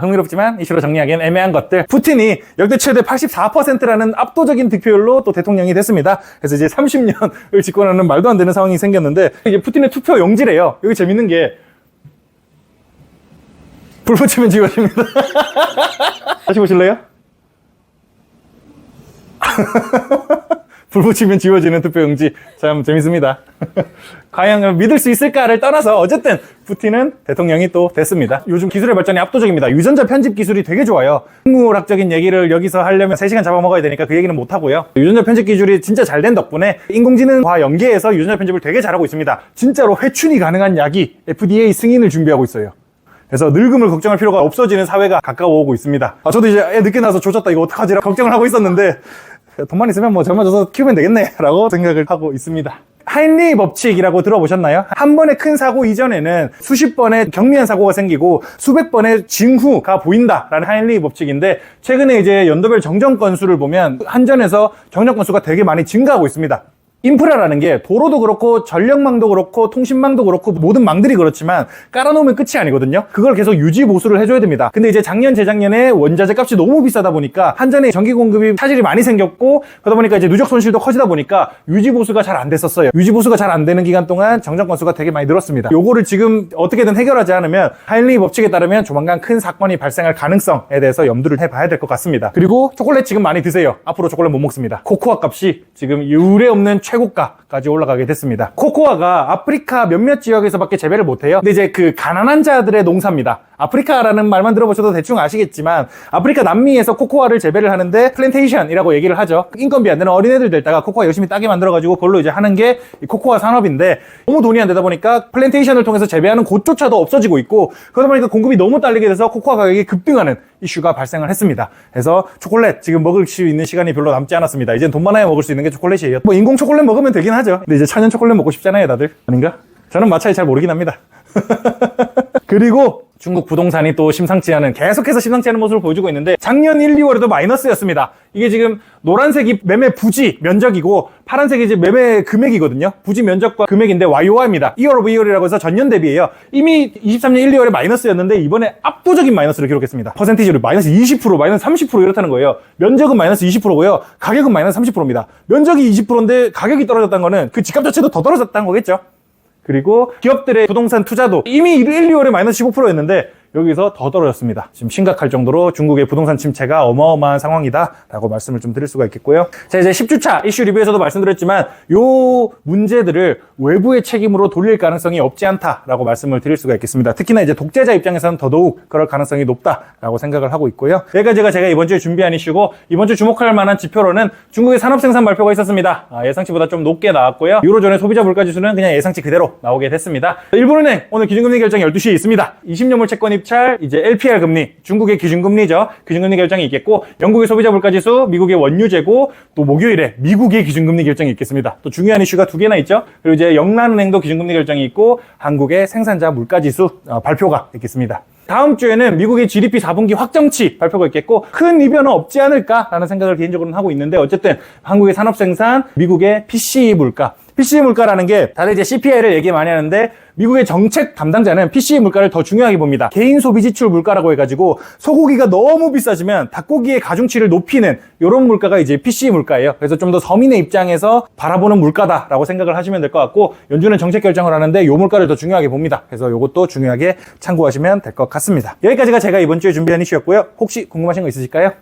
흥미롭지만 이슈로 정리하기엔 애매한 것들. 푸틴이 역대 최대 84%라는 압도적인 득표율로 또 대통령이 됐습니다. 그래서 이제 30년을 집권하는 말도 안 되는 상황이 생겼는데, 이게 푸틴의 투표 용지래요. 여기 재밌는 게 불 붙이면 지워집니다. 다시 보실래요? 불 붙이면 지워지는 투표용지. 참 재밌습니다. 과연 믿을 수 있을까를 떠나서 어쨌든 푸틴은 대통령이 또 됐습니다. 요즘 기술의 발전이 압도적입니다. 유전자 편집 기술이 되게 좋아요. 생물학적인 얘기를 여기서 하려면 3시간 잡아먹어야 되니까 그 얘기는 못하고요. 유전자 편집 기술이 진짜 잘 된 덕분에 인공지능과 연계해서 유전자 편집을 되게 잘하고 있습니다. 진짜로 회춘이 가능한 약이 FDA 승인을 준비하고 있어요. 그래서 늙음을 걱정할 필요가 없어지는 사회가 가까워오고 있습니다. 저도 이제 애 늦게 나서 조졌다 이거 어떡하지라 걱정을 하고 있었는데, 돈만 있으면 뭐 젊어져서 키우면 되겠네 라고 생각을 하고 있습니다. 하인리 법칙이라고 들어보셨나요? 한 번의 큰 사고 이전에는 수십 번의 경미한 사고가 생기고 수백 번의 징후가 보인다라는 하인리 법칙인데, 최근에 이제 연도별 정전 건수를 보면 한전에서 정전 건수가 되게 많이 증가하고 있습니다. 인프라라는 게 도로도 그렇고 전력망도 그렇고 통신망도 그렇고 모든 망들이 그렇지만 깔아놓으면 끝이 아니거든요. 그걸 계속 유지 보수를 해줘야 됩니다. 근데 이제 작년 재작년에 원자재 값이 너무 비싸다 보니까 한전의 전기 공급이 차질이 많이 생겼고, 그러다 보니까 이제 누적 손실도 커지다 보니까 유지 보수가 잘 안 됐었어요. 유지 보수가 잘 안 되는 기간 동안 정전 건수가 되게 많이 늘었습니다. 요거를 지금 어떻게든 해결하지 않으면 하인리 법칙에 따르면 조만간 큰 사건이 발생할 가능성에 대해서 염두를 해봐야 될 것 같습니다. 그리고 초콜릿 지금 많이 드세요. 앞으로 초콜릿 못 먹습니다. 코코아 값이 지금 유례 없는 최고가까지 올라가게 됐습니다. 코코아가 아프리카 몇몇 지역에서밖에 재배를 못해요. 근데 이제 그 가난한 자들의 농사입니다. 아프리카라는 말만 들어보셔도 대충 아시겠지만, 아프리카 남미에서 코코아를 재배를 하는데 플랜테이션이라고 얘기를 하죠. 인건비 안 되는 어린애들 데다가 코코아 열심히 따게 만들어가지고 그걸로 이제 하는 게 이 코코아 산업인데, 너무 돈이 안 되다 보니까 플랜테이션을 통해서 재배하는 곳조차도 없어지고 있고, 그러다 보니까 공급이 너무 딸리게 돼서 코코아 가격이 급등하는 이슈가 발생을 했습니다. 그래서 초콜릿 지금 먹을 수 있는 시간이 별로 남지 않았습니다. 이젠 돈 많아야 먹을 수 있는 게 초콜릿이에요. 뭐 인공 초콜릿 먹으면 되긴 하죠. 근데 이제 천연 초콜릿 먹고 싶잖아요, 다들. 아닌가? 저는 마차이 잘 모르긴 합니다. 그리고 중국 부동산이 또 계속해서 심상치 않은 모습을 보여주고 있는데, 작년 1, 2월에도 마이너스였습니다. 이게 지금 노란색이 매매 부지 면적이고 파란색이 이제 매매 금액이거든요. 부지 면적과 금액인데 YOR입니다. year over year이라고 해서 전년 대비예요. 이미 23년 1, 2월에 마이너스였는데 이번에 압도적인 마이너스를 기록했습니다. 퍼센티지로 마이너스 20%, 마이너스 30% 이렇다는 거예요. 면적은 마이너스 20%고요. 가격은 마이너스 30%입니다. 면적이 20%인데 가격이 떨어졌다는 거는 그 집값 자체도 더 떨어졌다는 거겠죠. 그리고 기업들의 부동산 투자도 이미 1, 2월에 마이너스 15%였는데 여기서 더 떨어졌습니다. 지금 심각할 정도로 중국의 부동산 침체가 어마어마한 상황이다 라고 말씀을 좀 드릴 수가 있겠고요. 자, 이제 10주차 이슈 리뷰에서도 말씀드렸지만 요 문제들을 외부의 책임으로 돌릴 가능성이 없지 않다라고 말씀을 드릴 수가 있겠습니다. 특히나 이제 독재자 입장에서는 더더욱 그럴 가능성이 높다라고 생각을 하고 있고요. 여기까지가 제가 이번 주에 준비한 이슈고, 이번 주 주목할 만한 지표로는 중국의 산업생산 발표가 있었습니다. 예상치보다 좀 높게 나왔고요. 유로존의 소비자 물가지수는 그냥 예상치 그대로 나오게 됐습니다. 일본은행 오늘 기준금리 결정이 12시에 있습니다. 20년물 채권 입찰, 이제 LPR 금리, 중국의 기준금리죠. 기준금리 결정이 있겠고, 영국의 소비자 물가지수, 미국의 원유재고, 또 목요일에 미국의 기준금리 결정이 있겠습니다. 또 중요한 이슈가 2개나 있죠. 그리고 이제 영란은행도 기준금리 결정이 있고, 한국의 생산자 물가지수 발표가 있겠습니다. 다음 주에는 미국의 GDP 4분기 확정치 발표가 있겠고, 큰 이변은 없지 않을까라는 생각을 개인적으로는 하고 있는데, 어쨌든 한국의 산업생산, 미국의 PCE 물가, PCE 물가라는 게 다들 이제 CPI를 얘기 많이 하는데, 미국의 정책 담당자는 PCE 물가를 더 중요하게 봅니다. 개인 소비 지출 물가라고 해가지고 소고기가 너무 비싸지면 닭고기의 가중치를 높이는 이런 물가가 이제 PCE 물가예요. 그래서 좀 더 서민의 입장에서 바라보는 물가다라고 생각을 하시면 될 것 같고, 연준은 정책 결정을 하는데 이 물가를 더 중요하게 봅니다. 그래서 이것도 중요하게 참고하시면 될 것 같습니다. 여기까지가 제가 이번 주에 준비한 이슈였고요. 혹시 궁금하신 거 있으실까요?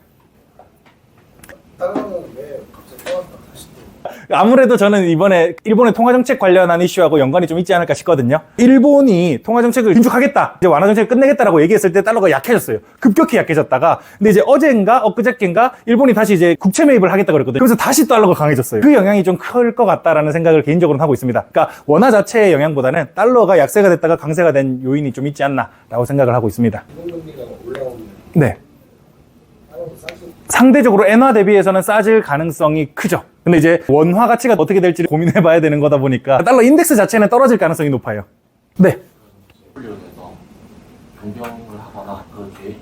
아무래도 저는 이번에 일본의 통화정책 관련한 이슈하고 연관이 좀 있지 않을까 싶거든요. 일본이 통화정책을 긴축하겠다, 이제 완화정책을 끝내겠다라고 얘기했을 때 달러가 약해졌어요. 급격히 약해졌다가, 근데 이제 어젠가 엊그저께인가 일본이 다시 이제 국채 매입을 하겠다 그랬거든요. 그래서 다시 달러가 강해졌어요. 그 영향이 좀 클 것 같다라는 생각을 개인적으로는 하고 있습니다. 그러니까 원화 자체의 영향보다는 달러가 약세가 됐다가 강세가 된 요인이 좀 있지 않나라고 생각을 하고 있습니다. 네. 상대적으로 엔화 대비해서는 싸질 가능성이 크죠. 근데 이제 원화 가치가 어떻게 될지 고민해 봐야 되는 거다 보니까 달러 인덱스 자체는 떨어질 가능성이 높아요. 네. 변경을 하거나 그럴 계획이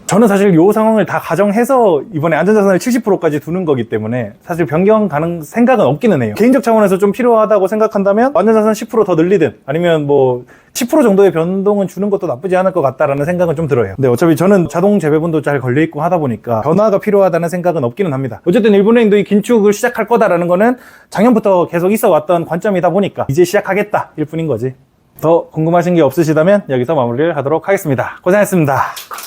저는 사실 이 상황을 다 가정해서 이번에 안전자산을 70%까지 두는 거기 때문에 사실 변경 가능 생각은 없기는 해요. 개인적 차원에서 좀 필요하다고 생각한다면 안전자산 10% 더 늘리든 아니면 뭐 10% 정도의 변동은 주는 것도 나쁘지 않을 것 같다라는 생각은 좀 들어요. 근데 어차피 저는 자동 재배분도 잘 걸려있고 하다 보니까 변화가 필요하다는 생각은 없기는 합니다. 어쨌든 일본은행도 이 긴축을 시작할 거다라는 거는 작년부터 계속 있어 왔던 관점이다 보니까 이제 시작하겠다 일 뿐인 거지. 더 궁금하신 게 없으시다면 여기서 마무리를 하도록 하겠습니다. 고생했습니다.